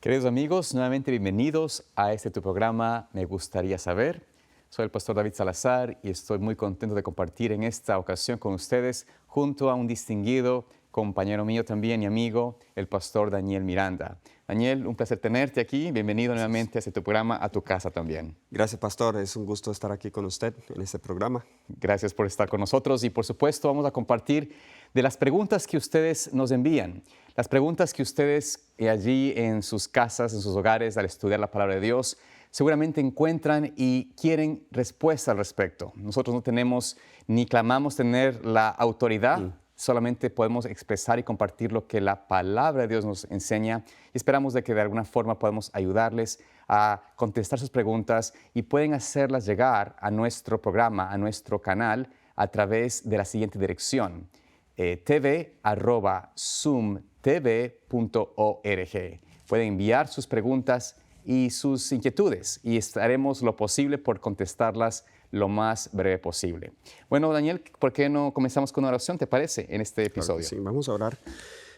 Queridos amigos, nuevamente bienvenidos a tu programa Me Gustaría Saber. Soy el pastor David Salazar y estoy muy contento de compartir en esta ocasión con ustedes junto a un distinguido compañero mío también y amigo, el pastor Daniel Miranda. Daniel, un placer tenerte aquí. Bienvenido nuevamente a tu programa, a tu casa también. Gracias, pastor. Es un gusto estar aquí con usted en este programa. Gracias por estar con nosotros y, por supuesto, vamos a compartir de las preguntas que ustedes nos envían. Las preguntas que ustedes allí en sus casas, en sus hogares, al estudiar la palabra de Dios, seguramente encuentran y quieren respuesta al respecto. Nosotros no tenemos ni clamamos tener la autoridad, solamente podemos expresar y compartir lo que la palabra de Dios nos enseña y esperamos de que de alguna forma podamos ayudarles a contestar sus preguntas y pueden hacerlas llegar a nuestro programa, a nuestro canal, a través de la siguiente dirección: tv@zoomtv.org. Pueden enviar sus preguntas y sus inquietudes y haremos lo posible por contestarlas lo más breve posible. Bueno, Daniel, ¿por qué no comenzamos con una oración, te parece, en este episodio? Claro que sí, vamos a orar.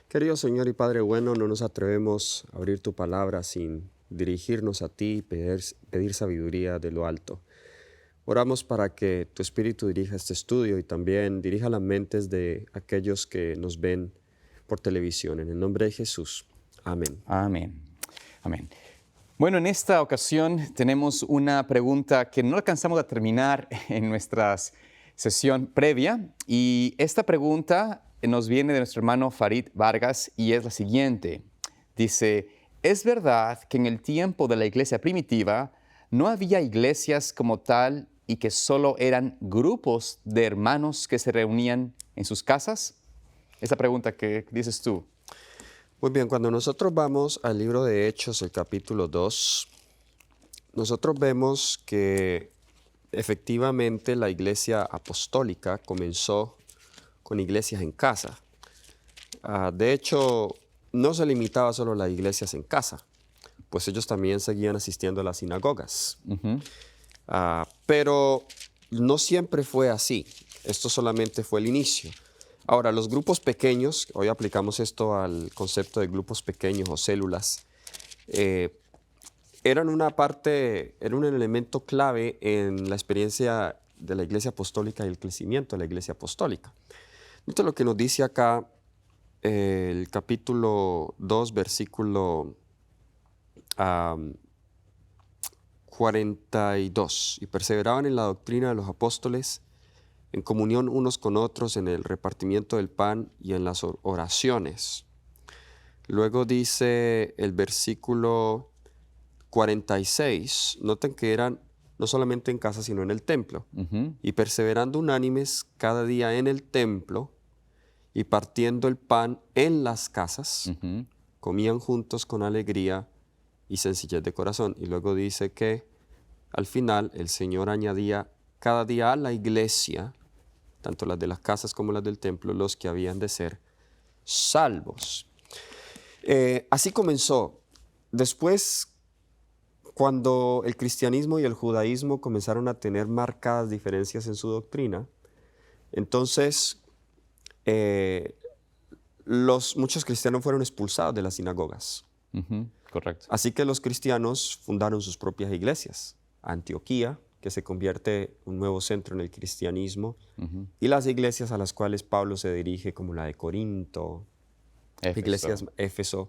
Querido Señor y Padre bueno, no nos atrevemos a abrir tu palabra sin dirigirnos a ti y pedir sabiduría de lo alto. Oramos para que tu Espíritu dirija este estudio y también dirija las mentes de aquellos que nos ven por televisión. En el nombre de Jesús. Amén. Amén. Amén. Bueno, en esta ocasión tenemos una pregunta que no alcanzamos a terminar en nuestra sesión previa y esta pregunta nos viene de nuestro hermano Farid Vargas y es la siguiente. Dice, ¿es verdad que en el tiempo de la iglesia primitiva no había iglesias como tal y que solo eran grupos de hermanos que se reunían en sus casas? Esa pregunta, ¿qué dices tú? Muy bien, cuando nosotros vamos al libro de Hechos, el capítulo 2, nosotros vemos que efectivamente la iglesia apostólica comenzó con iglesias en casa. De hecho, no se limitaba solo a las iglesias en casa, pues ellos también seguían asistiendo a las sinagogas. Pero no siempre fue así, esto solamente fue el inicio. Ahora, los grupos pequeños, hoy aplicamos esto al concepto de grupos pequeños o células, eran un elemento clave en la experiencia de la iglesia apostólica y el crecimiento de la iglesia apostólica. Esto es lo que nos dice acá el capítulo 2, versículo 42. Y perseveraban en la doctrina de los apóstoles, en comunión unos con otros, en el repartimiento del pan y en las oraciones. Luego dice el versículo 46, noten que eran no solamente en casa, sino en el templo. Y perseverando unánimes cada día en el templo y partiendo el pan en las casas, comían juntos con alegría y sencillez de corazón. Y luego dice que al final el Señor añadía cada día a la iglesia, tanto las de las casas como las del templo, los que habían de ser salvos. Así comenzó. Después, cuando el cristianismo y el judaísmo comenzaron a tener marcadas diferencias en su doctrina, entonces muchos cristianos fueron expulsados de las sinagogas. Correcto. Así que los cristianos fundaron sus propias iglesias. Antioquía, que se convierte en un nuevo centro en el cristianismo, y las iglesias a las cuales Pablo se dirige, como la de Corinto, Éfeso,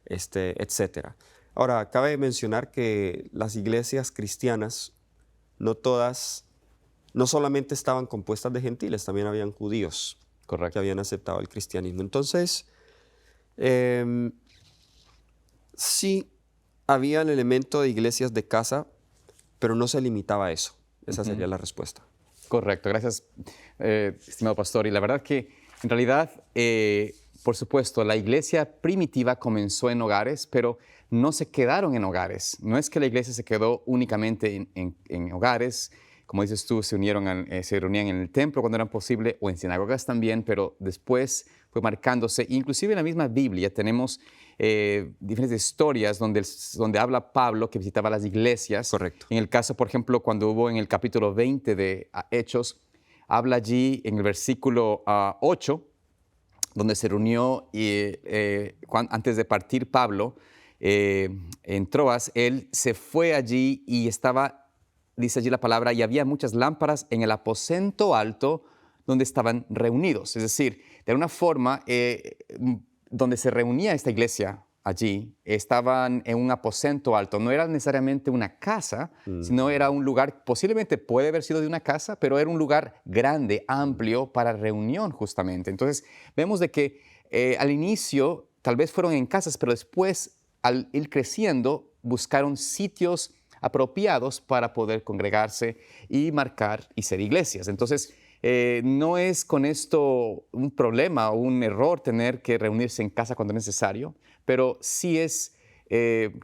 etc. Ahora, cabe mencionar que las iglesias cristianas, no solamente estaban compuestas de gentiles, también habían judíos. Correcto. Que habían aceptado el cristianismo. Entonces, sí había el elemento de iglesias de casa, pero no se limitaba a eso. Esa sería la respuesta. Correcto, gracias, estimado pastor. Y la verdad que, en realidad, por supuesto, la iglesia primitiva comenzó en hogares, pero no se quedaron en hogares. No es que la iglesia se quedó únicamente en hogares. Como dices tú, se reunían en el templo cuando era posible o en sinagogas también, pero después fue marcándose. Inclusive en la misma Biblia tenemos diferentes historias donde habla Pablo que visitaba las iglesias. Correcto. En el caso, por ejemplo, cuando hubo en el capítulo 20 de Hechos, habla allí en el versículo 8, donde se reunió antes de partir Pablo, en Troas, él se fue allí y estaba, dice allí la palabra, y había muchas lámparas en el aposento alto donde estaban reunidos. Es decir, de alguna forma, donde se reunía esta iglesia allí, estaban en un aposento alto. No era necesariamente una casa, sino era un lugar, posiblemente puede haber sido de una casa, pero era un lugar grande, amplio, para reunión justamente. Entonces, vemos de que al inicio tal vez fueron en casas, pero después, al ir creciendo, buscaron sitios apropiados para poder congregarse y marcar y ser iglesias. Entonces, no es con esto un problema o un error tener que reunirse en casa cuando es necesario, pero sí es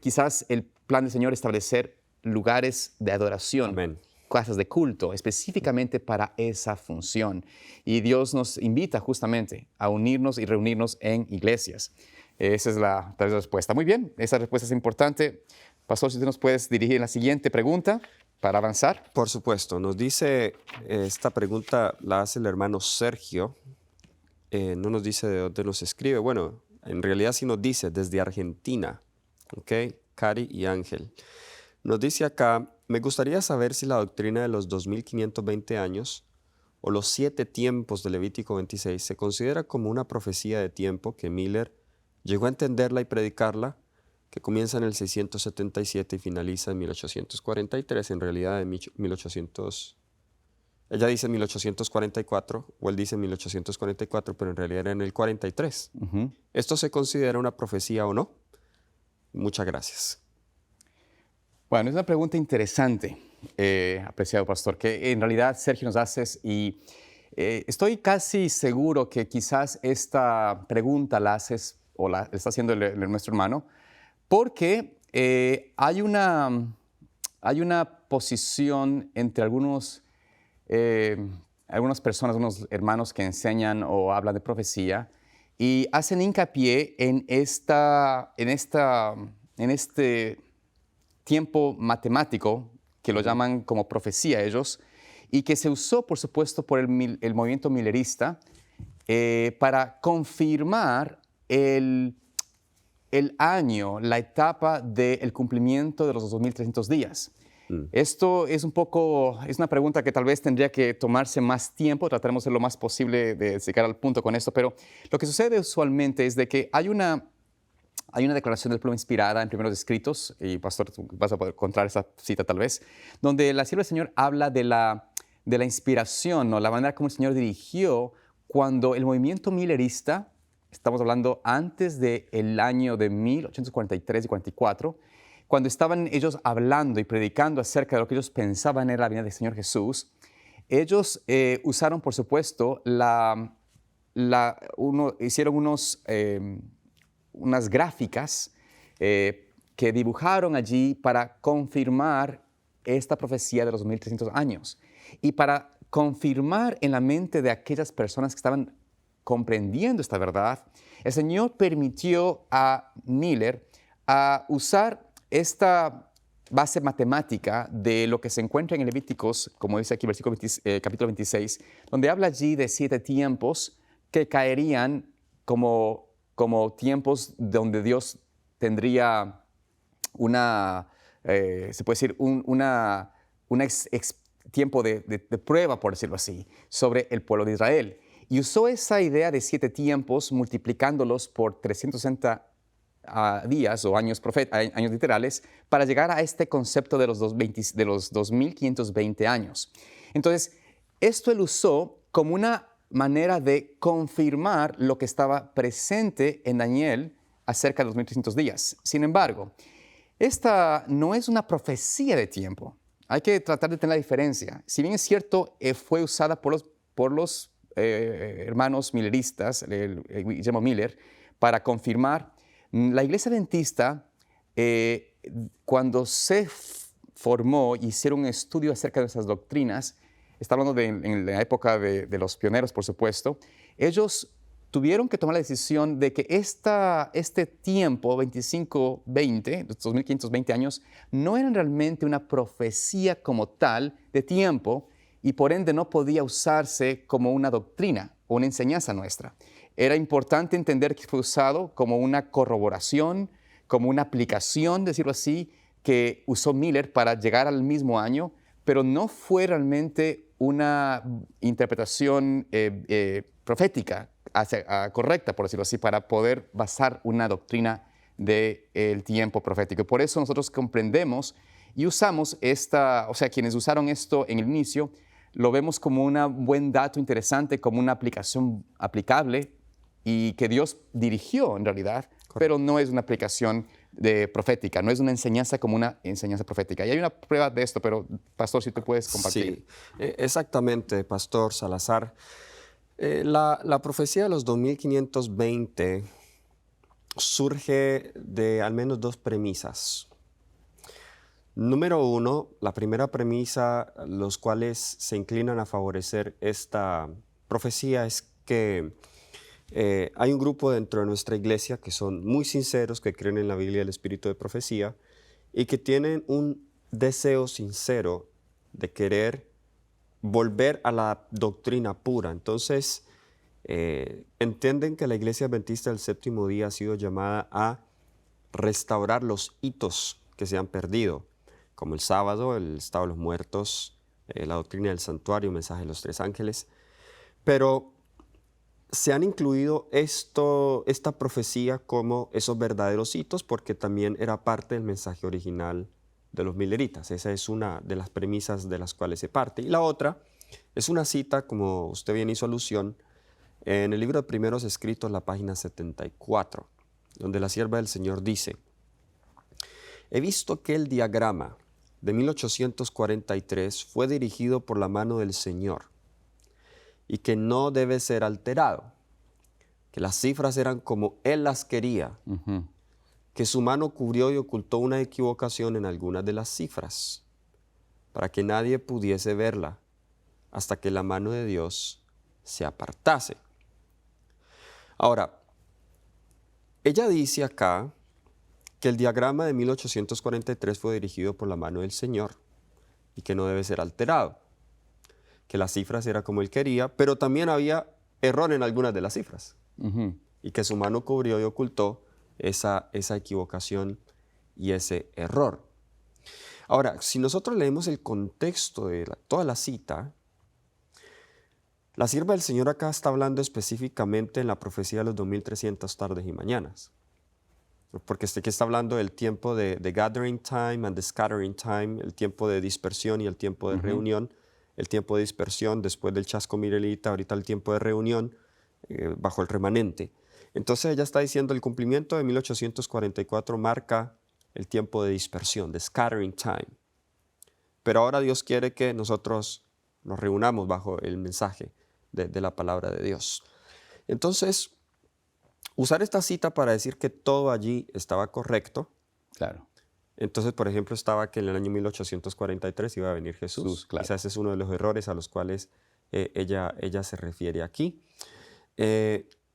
quizás el plan del Señor establecer lugares de adoración, Amén. casas de culto, específicamente para esa función. Y Dios nos invita justamente a unirnos y reunirnos en iglesias. Esa es la respuesta. Muy bien, esa respuesta es importante. Pastor, si usted nos puedes dirigir en la siguiente pregunta para avanzar. Por supuesto, nos dice, esta pregunta la hace el hermano Sergio, no nos dice de dónde nos escribe, bueno, en realidad sí nos dice desde Argentina, ¿ok? Cari y Ángel. Nos dice acá, me gustaría saber si la doctrina de los 2520 años o los 7 tiempos de Levítico 26 se considera como una profecía de tiempo que Miller llegó a entenderla y predicarla, que comienza en el 677 y finaliza en 1843, en realidad en 1800, ella dice 1844, o él dice 1844, pero en realidad era en el 43. ¿Esto se considera una profecía o no? Muchas gracias. Bueno, es una pregunta interesante, apreciado pastor, que en realidad Sergio nos haces y estoy casi seguro que quizás esta pregunta la haces o la está haciendo nuestro hermano, porque hay una posición entre algunas personas, algunos hermanos que enseñan o hablan de profecía y hacen hincapié en este tiempo matemático, que lo llaman como profecía ellos, y que se usó, por supuesto, por el movimiento millerista para confirmar el año, la etapa del cumplimiento de los 2300 días. Esto es una pregunta que tal vez tendría que tomarse más tiempo, trataremos de lo más posible de llegar al punto con esto, pero lo que sucede usualmente es de que hay una declaración del pueblo inspirada en Primeros Escritos, y pastor, tú vas a poder encontrar esa cita tal vez, donde la sierva del Señor habla de la inspiración, ¿no? La manera como el Señor dirigió cuando el movimiento millerista, estamos hablando antes del año de 1843 y 44, cuando estaban ellos hablando y predicando acerca de lo que ellos pensaban era la venida del Señor Jesús, ellos usaron, por supuesto, hicieron unas gráficas que dibujaron allí para confirmar esta profecía de los 2300 años y para confirmar en la mente de aquellas personas que estaban comprendiendo esta verdad, el Señor permitió a Miller a usar esta base matemática de lo que se encuentra en Levíticos, como dice aquí capítulo 26, donde habla allí de 7 tiempos que caerían como tiempos donde Dios tendría se puede decir, tiempo de prueba, por decirlo así, sobre el pueblo de Israel. Y usó esa idea de 7 tiempos multiplicándolos por 360 días o años literales para llegar a este concepto de los 2520 años. Entonces, esto él usó como una manera de confirmar lo que estaba presente en Daniel acerca de los 1300 días. Sin embargo, esta no es una profecía de tiempo. Hay que tratar de tener la diferencia. Si bien es cierto, fue usada por los hermanos milleristas, Guillermo Miller, para confirmar, la Iglesia Adventista, cuando se formó y hicieron un estudio acerca de esas doctrinas, está hablando en la época de los pioneros, por supuesto, ellos tuvieron que tomar la decisión de que este tiempo, 2520, 2520 años, no eran realmente una profecía como tal de tiempo y por ende no podía usarse como una doctrina o una enseñanza nuestra. Era importante entender que fue usado como una corroboración, como una aplicación, decirlo así, que usó Miller para llegar al mismo año, pero no fue realmente una interpretación profética correcta, por decirlo así, para poder basar una doctrina del tiempo profético. Y por eso nosotros comprendemos y usamos quienes usaron esto en el inicio, lo vemos como un buen dato interesante, como una aplicación aplicable y que Dios dirigió en realidad, correcto, pero no es una aplicación profética, no es una enseñanza como una enseñanza profética. Y hay una prueba de esto, pero Pastor, si tú puedes compartir. Sí, exactamente, Pastor Salazar. La profecía de los 2520 surge de al menos dos premisas. Número uno, la primera premisa, los cuales se inclinan a favorecer esta profecía es que hay un grupo dentro de nuestra iglesia que son muy sinceros, que creen en la Biblia el espíritu de profecía y que tienen un deseo sincero de querer volver a la doctrina pura. Entonces, entienden que la Iglesia Adventista del Séptimo Día ha sido llamada a restaurar los hitos que se han perdido, como el sábado, el estado de los muertos, la doctrina del santuario, el mensaje de los tres ángeles. Pero se han incluido esta profecía como esos verdaderos hitos porque también era parte del mensaje original de los mileritas. Esa es una de las premisas de las cuales se parte. Y la otra es una cita, como usted bien hizo alusión, en el libro de Primeros Escritos, la página 74, donde la sierva del Señor dice: he visto que el diagrama de 1843 fue dirigido por la mano del Señor y que no debe ser alterado, que las cifras eran como Él las quería, que su mano cubrió y ocultó una equivocación en algunas de las cifras, para que nadie pudiese verla hasta que la mano de Dios se apartase. Ahora, ella dice acá que el diagrama de 1843 fue dirigido por la mano del Señor y que no debe ser alterado, que las cifras eran como Él quería, pero también había error en algunas de las cifras y que su mano cubrió y ocultó esa equivocación y ese error. Ahora, si nosotros leemos el contexto de toda la cita, la sierva del Señor acá está hablando específicamente en la profecía de los 2300 tardes y mañanas. Porque aquí está hablando del tiempo de gathering time and the scattering time, el tiempo de dispersión y el tiempo de reunión. El tiempo de dispersión después del chasco mirelita, ahorita el tiempo de reunión bajo el remanente. Entonces ella está diciendo el cumplimiento de 1844 marca el tiempo de dispersión, de scattering time. Pero ahora Dios quiere que nosotros nos reunamos bajo el mensaje de la palabra de Dios. Entonces, usar esta cita para decir que todo allí estaba correcto. Claro. Entonces, por ejemplo, estaba que en el año 1843 iba a venir Jesús. Claro. Quizás ese es uno de los errores a los cuales ella se refiere aquí.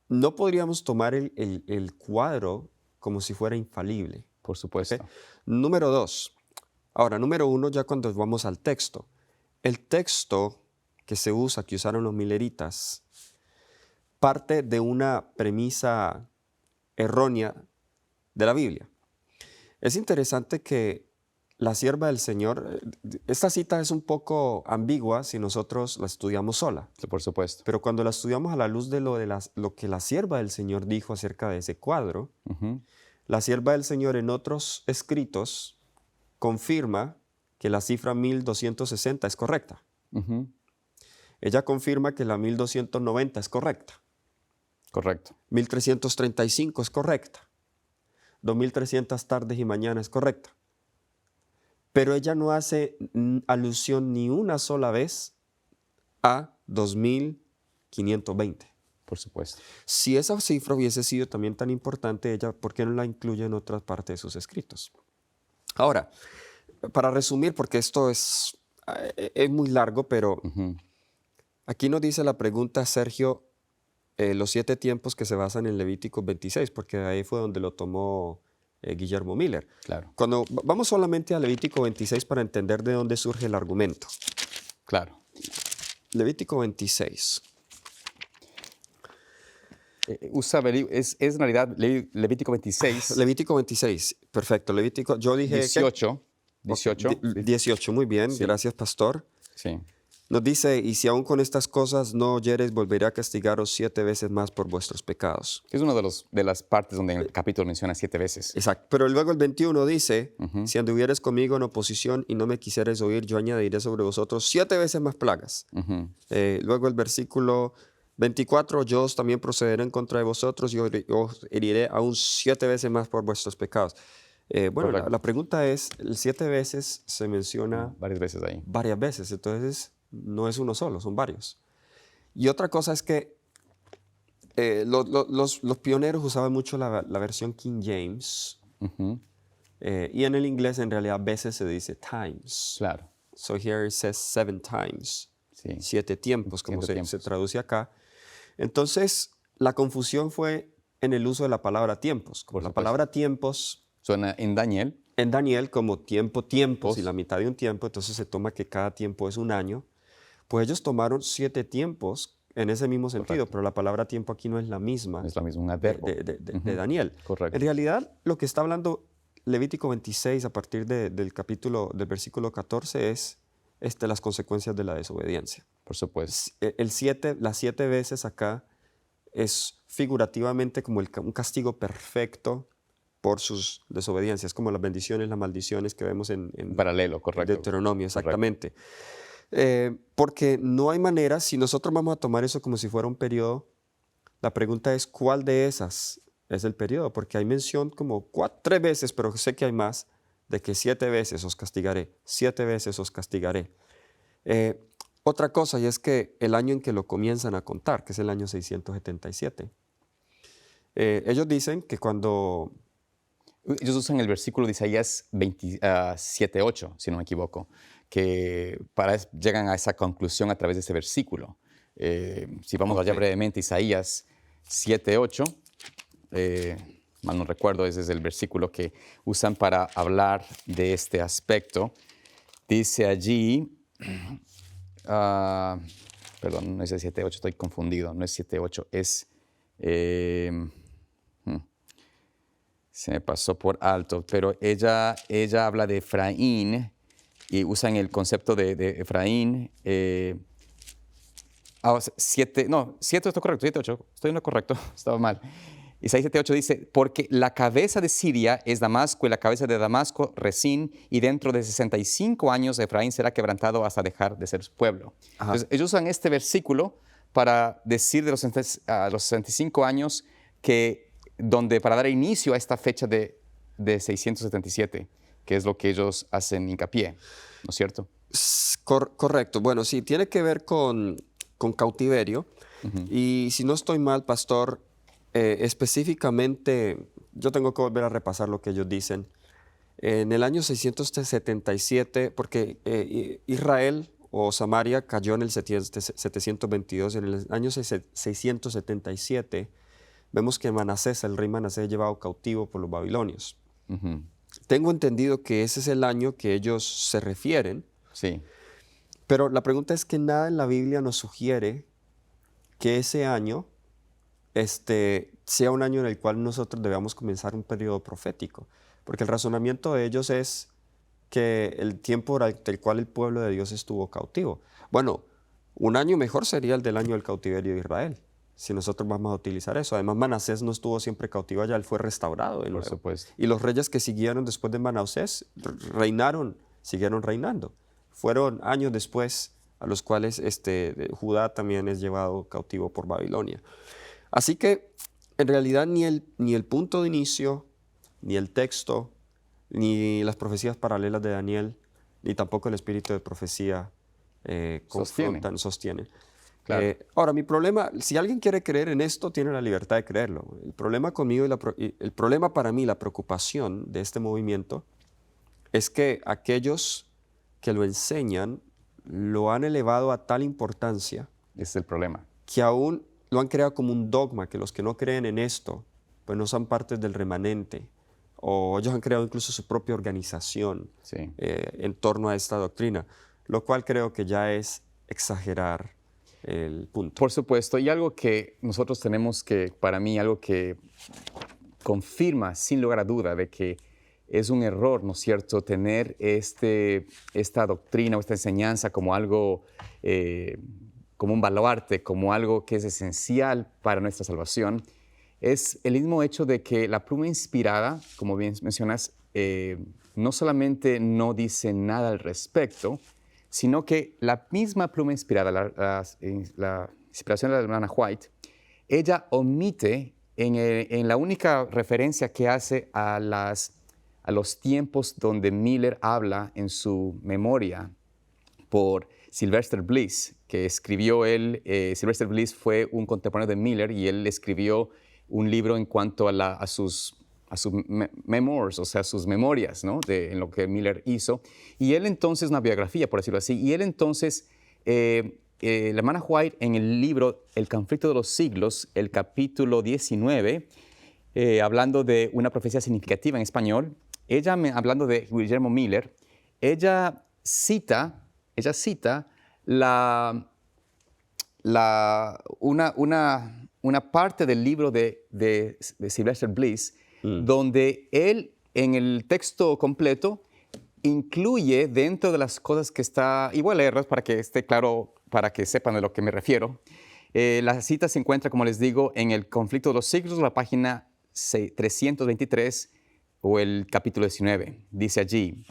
No podríamos tomar el cuadro como si fuera infalible. Por supuesto. ¿Okay? Número dos. Ahora, número uno, ya cuando vamos al texto. El texto que se usa, que usaron los mileritas, parte de una premisa errónea de la Biblia. Es interesante que la sierva del Señor, esta cita es un poco ambigua si nosotros la estudiamos sola. Sí, por supuesto. Pero cuando la estudiamos a la luz de lo que la sierva del Señor dijo acerca de ese cuadro, la sierva del Señor en otros escritos confirma que la cifra 1260 es correcta. Ella confirma que la 1290 es correcta. Correcto. 1335 es correcta. 2300 tardes y mañanas es correcta. Pero ella no hace alusión ni una sola vez a 2520. Por supuesto. Si esa cifra hubiese sido también tan importante, ella, ¿por qué no la incluye en otra parte de sus escritos? Ahora, para resumir, porque esto es muy largo, pero aquí nos dice la pregunta, Sergio, los 7 tiempos que se basan en Levítico 26, porque ahí fue donde lo tomó Guillermo Miller. Claro. Cuando vamos solamente a Levítico 26 para entender de dónde surge el argumento. Claro. Levítico 26. es en realidad Levítico 26, Levítico 26, perfecto. Levítico, yo dije... ¿qué? 18. 18. 18, muy bien, Sí. gracias, pastor. Sí. Nos dice, y si aún con estas cosas no oyereis, volveré a castigaros 7 veces más por vuestros pecados. Es una de las partes donde en el capítulo menciona 7 veces. Exacto, pero luego el 21 dice, si anduvieres conmigo en oposición y no me quisierais oír, yo añadiré sobre vosotros 7 veces más plagas. Luego el versículo 24, yo os también procederé en contra de vosotros y os heriré aún 7 veces más por vuestros pecados. Bueno, la pregunta es, el 7 veces se menciona Varias veces ahí. varias veces, entonces no es uno solo, son varios. Y otra cosa es que los pioneros usaban mucho la versión King James, y en el inglés en realidad a veces se dice times. Claro. So here it says 7 times, Sí. 7 tiempos, como 7 se tiempos. traduce acá. Entonces, la confusión fue en el uso de la palabra tiempos. Como Por la supuesto. palabra tiempos Suena en Daniel. en Daniel como tiempos Tiempos. y la mitad de un tiempo, entonces se toma que cada tiempo es un año. Pues ellos tomaron 7 tiempos en ese mismo sentido, Correcto. pero la palabra tiempo aquí no es la misma Es lo mismo, un de, adverbio. de Daniel. Correcto. En realidad, lo que está hablando Levítico 26 a partir del versículo 14 es las consecuencias de la desobediencia. Por supuesto. Las 7 veces acá es figurativamente como un castigo perfecto por sus desobediencias, como las bendiciones, las maldiciones que vemos en Paralelo, correcto. Deuteronomio, exactamente. Porque no hay manera, si nosotros vamos a tomar eso como si fuera un periodo, la pregunta es ¿cuál de esas es el periodo? Porque hay mención como 3 veces, pero sé que hay más, de que 7 veces os castigaré, 7 veces os castigaré. Otra cosa, y es que el año en que lo comienzan a contar, que es el año 677, ellos dicen que cuando... Ellos usan el versículo de Isaías 27:8, si no me equivoco, que llegan a esa conclusión a través de ese versículo. Si vamos allá brevemente, Isaías 7:8, mal no recuerdo, ese es el versículo que usan para hablar de este aspecto. Dice allí, perdón, no es el 7:8, estoy confundido, no es 7:8, es... se me pasó por alto, pero ella habla de Efraín y usan el concepto de Efraín. 7, está correcto, 7:8, estoy en lo correcto, estaba mal. Isaías 7:8 dice, porque la cabeza de Siria es Damasco y la cabeza de Damasco Resín, y dentro de 65 años Efraín será quebrantado hasta dejar de ser su pueblo. Entonces, ellos usan este versículo para decir de los 65 años para dar inicio a esta fecha de 677, que es lo que ellos hacen hincapié, ¿no es cierto? Correcto. Bueno, sí, tiene que ver con cautiverio. Y si no estoy mal, pastor, específicamente, yo tengo que volver a repasar lo que ellos dicen. En el año 677, porque Israel o Samaria cayó en el 722, en el año 677, vemos que el rey Manasés, es llevado cautivo por los babilonios. Tengo entendido que ese es el año que ellos se refieren. Sí. Pero la pregunta es que nada en la Biblia nos sugiere que ese año sea un año en el cual nosotros debamos comenzar un periodo profético. Porque el razonamiento de ellos es que el tiempo durante el cual el pueblo de Dios estuvo cautivo. Bueno, un año mejor sería el del año del cautiverio de Israel, si nosotros vamos a utilizar eso. Además, Manasés no estuvo siempre cautivo allá, él fue restaurado de nuevo. Por supuesto. Y los reyes que siguieron después de Manasés siguieron reinando. Fueron años después a los cuales Judá también es llevado cautivo por Babilonia. Así que, en realidad, ni el punto de inicio, ni el texto, ni las profecías paralelas de Daniel, ni tampoco el espíritu de profecía sostienen. Claro. Ahora, mi problema, si alguien quiere creer en esto, tiene la libertad de creerlo. El problema conmigo el problema para mí, la preocupación de este movimiento, es que aquellos que lo enseñan lo han elevado a tal importancia. Ese es el problema. Que aún lo han creado como un dogma, que los que no creen en esto, pues no son parte del remanente. O ellos han creado incluso su propia organización en torno a esta doctrina, lo cual creo que ya es exagerar el punto. Por supuesto, y algo que nosotros tenemos que, para mí, algo que confirma sin lugar a duda de que es un error, ¿no es cierto?, tener esta doctrina o esta enseñanza como algo, como un baluarte, como algo que es esencial para nuestra salvación, es el mismo hecho de que la pluma inspirada, como bien mencionas, no solamente no dice nada al respecto, sino que la misma pluma inspirada, la inspiración de la hermana White, ella omite en la única referencia que hace a los tiempos donde Miller habla en su memoria por Sylvester Bliss, que escribió él. Sylvester Bliss fue un contemporáneo de Miller y él escribió un libro en cuanto a sus memoirs, o sea, sus memorias, ¿no?, en lo que Miller hizo. Y él entonces, una biografía, por decirlo así, y él entonces, la hermana White, en el libro El conflicto de los siglos, el capítulo 19, hablando de una profecía significativa en español, hablando de Guillermo Miller, ella cita una parte del libro de Sylvester Bliss, donde él, en el texto completo, incluye dentro de las cosas que está, y voy a leerlas para que esté claro, para que sepan de lo que me refiero. La cita se encuentra, como les digo, en el conflicto de los siglos, la página 323 o el capítulo 19. Dice allí: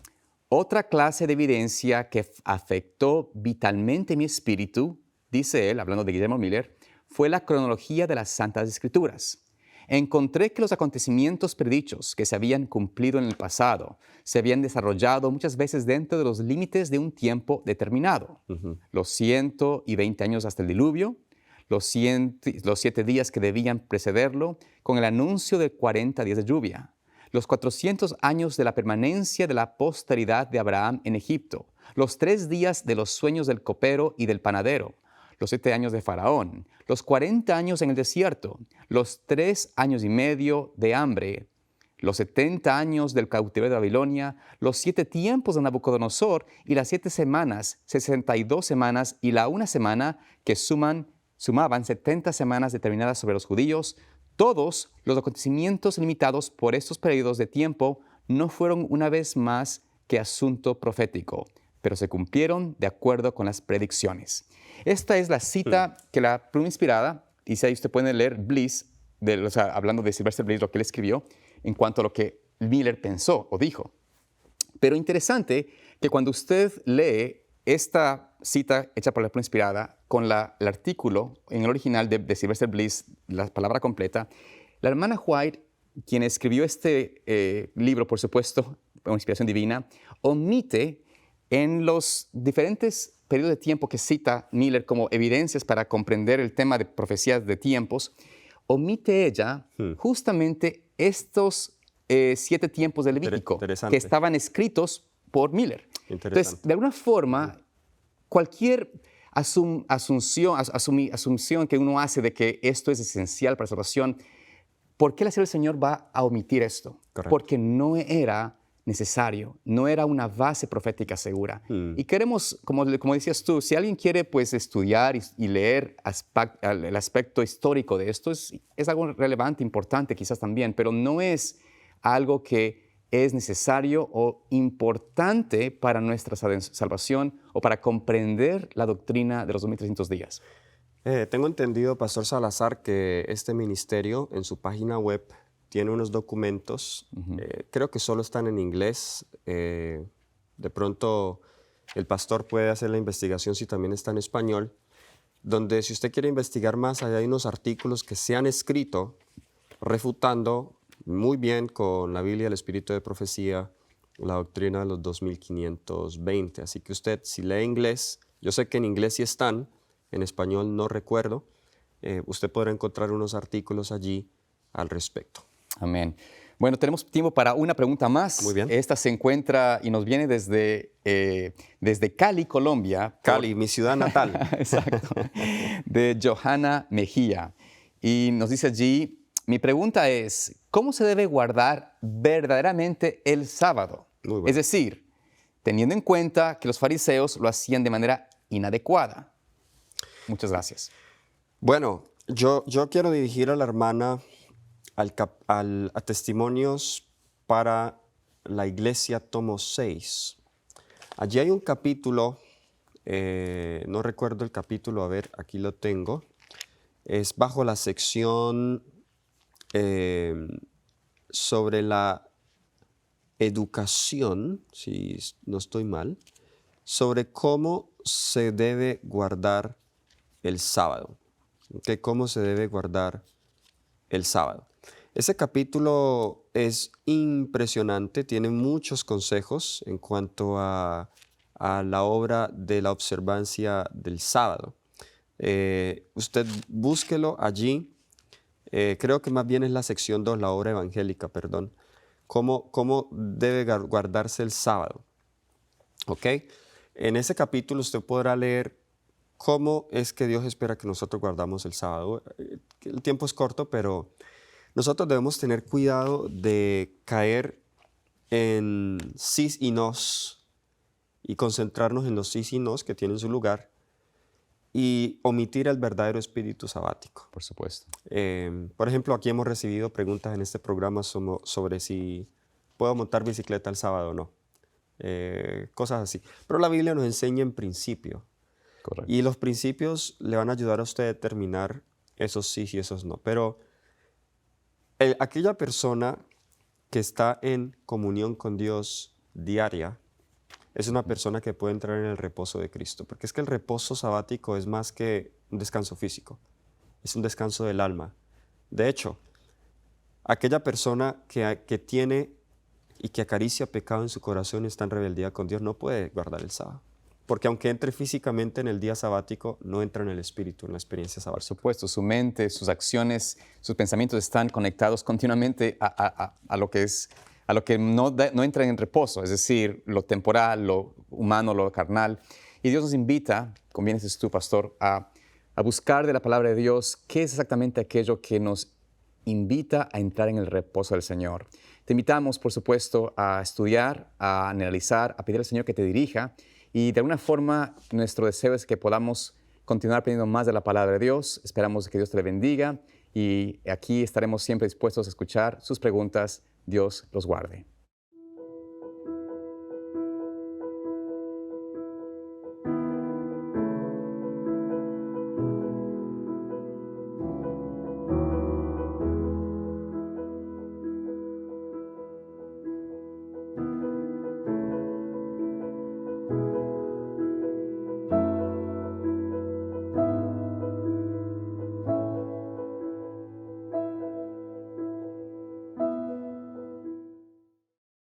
otra clase de evidencia que afectó vitalmente mi espíritu, dice él, hablando de Guillermo Miller, fue la cronología de las Santas Escrituras. Encontré que los acontecimientos predichos que se habían cumplido en el pasado se habían desarrollado muchas veces dentro de los límites de un tiempo determinado. Los 120 años hasta el diluvio, los 7 días que debían precederlo, con el anuncio de 40 días de lluvia, los 400 años de la permanencia de la posteridad de Abraham en Egipto, los 3 días de los sueños del copero y del panadero, los 7 años de Faraón, los 40 años en el desierto, los 3 años y medio de hambre, los 70 años del cautiverio de Babilonia, los 7 tiempos de Nabucodonosor y las 7 semanas, 62 semanas y la una semana que sumaban 70 semanas determinadas sobre los judíos. Todos los acontecimientos limitados por estos periodos de tiempo no fueron una vez más que asunto profético, pero se cumplieron de acuerdo con las predicciones. Esta es la cita que la pluma inspirada, y si ahí usted puede leer Bliss, hablando de Sylvester Bliss, lo que él escribió en cuanto a lo que Miller pensó o dijo. Pero interesante que cuando usted lee esta cita hecha por la pluma inspirada con el artículo en el original de Sylvester Bliss, la palabra completa, la hermana White, quien escribió este libro, por supuesto, con inspiración divina, omite en los diferentes periodos de tiempo que cita Miller como evidencias para comprender el tema de profecías de tiempos, omite ella justamente estos 7 tiempos de Levítico que estaban escritos por Miller. Entonces, de alguna forma, cualquier asunción que uno hace de que esto es esencial para la salvación, ¿por qué la Sierva del Señor va a omitir esto? Correcto. Porque no era necesario, no era una base profética segura. Y queremos, como decías tú, si alguien quiere pues, estudiar y leer el aspecto histórico de esto, es algo relevante, importante quizás también, pero no es algo que es necesario o importante para nuestra salvación o para comprender la doctrina de los 2300 días. Tengo entendido, Pastor Salazar, que este ministerio en su página web tiene unos documentos, creo que solo están en inglés. De pronto el pastor puede hacer la investigación si también está en español, donde si usted quiere investigar más, hay unos artículos que se han escrito refutando muy bien con la Biblia, el espíritu de profecía, la doctrina de los 2520. Así que usted, si lee inglés, yo sé que en inglés sí están, en español no recuerdo, usted podrá encontrar unos artículos allí al respecto. Amén. Bueno, tenemos tiempo para una pregunta más. Muy bien. Esta se encuentra y nos viene desde Cali, Colombia. Cali, mi ciudad natal. Exacto. De Johanna Mejía. Y nos dice allí, mi pregunta es, ¿cómo se debe guardar verdaderamente el sábado? Muy bueno. Es decir, teniendo en cuenta que los fariseos lo hacían de manera inadecuada. Muchas gracias. Bueno, yo quiero dirigir a la hermana a Testimonios para la Iglesia, tomo 6. Allí hay un capítulo, no recuerdo el capítulo, a ver, aquí lo tengo. Es bajo la sección sobre la educación, si no estoy mal, sobre cómo se debe guardar el sábado. ¿Okay? ¿Cómo se debe guardar el sábado? Ese capítulo es impresionante, tiene muchos consejos en cuanto a la obra de la observancia del sábado. Usted búsquelo allí, creo que más bien es la sección 2, la obra evangélica, perdón. ¿Cómo debe guardarse el sábado? ¿Ok? En ese capítulo usted podrá leer cómo es que Dios espera que nosotros guardamos el sábado. El tiempo es corto, pero nosotros debemos tener cuidado de caer en sís y nos y concentrarnos en los sís y nos que tienen su lugar y omitir el verdadero espíritu sabático. Por supuesto. Por ejemplo, aquí hemos recibido preguntas en este programa sobre si puedo montar bicicleta el sábado o no. Cosas así. Pero la Biblia nos enseña en principio. Correcto. Y los principios le van a ayudar a usted a determinar esos sí y esos no. Pero aquella persona que está en comunión con Dios diaria es una persona que puede entrar en el reposo de Cristo. Porque es que el reposo sabático es más que un descanso físico. Es un descanso del alma. De hecho, aquella persona que tiene y que acaricia pecado en su corazón y está en rebeldía con Dios no puede guardar el sábado. Porque aunque entre físicamente en el día sabático, no entra en el espíritu, en la experiencia Por sabática. supuesto, su mente, sus acciones, sus pensamientos están conectados continuamente a lo que no entra en reposo, es decir, lo temporal, lo humano, lo carnal. Y Dios nos invita, como bien dices tú, pastor, a buscar de la palabra de Dios qué es exactamente aquello que nos invita a entrar en el reposo del Señor. Te invitamos, por supuesto, a estudiar, a analizar, a pedir al Señor que te dirija. Y de alguna forma, nuestro deseo es que podamos continuar aprendiendo más de la palabra de Dios. Esperamos que Dios te le bendiga y aquí estaremos siempre dispuestos a escuchar sus preguntas. Dios los guarde.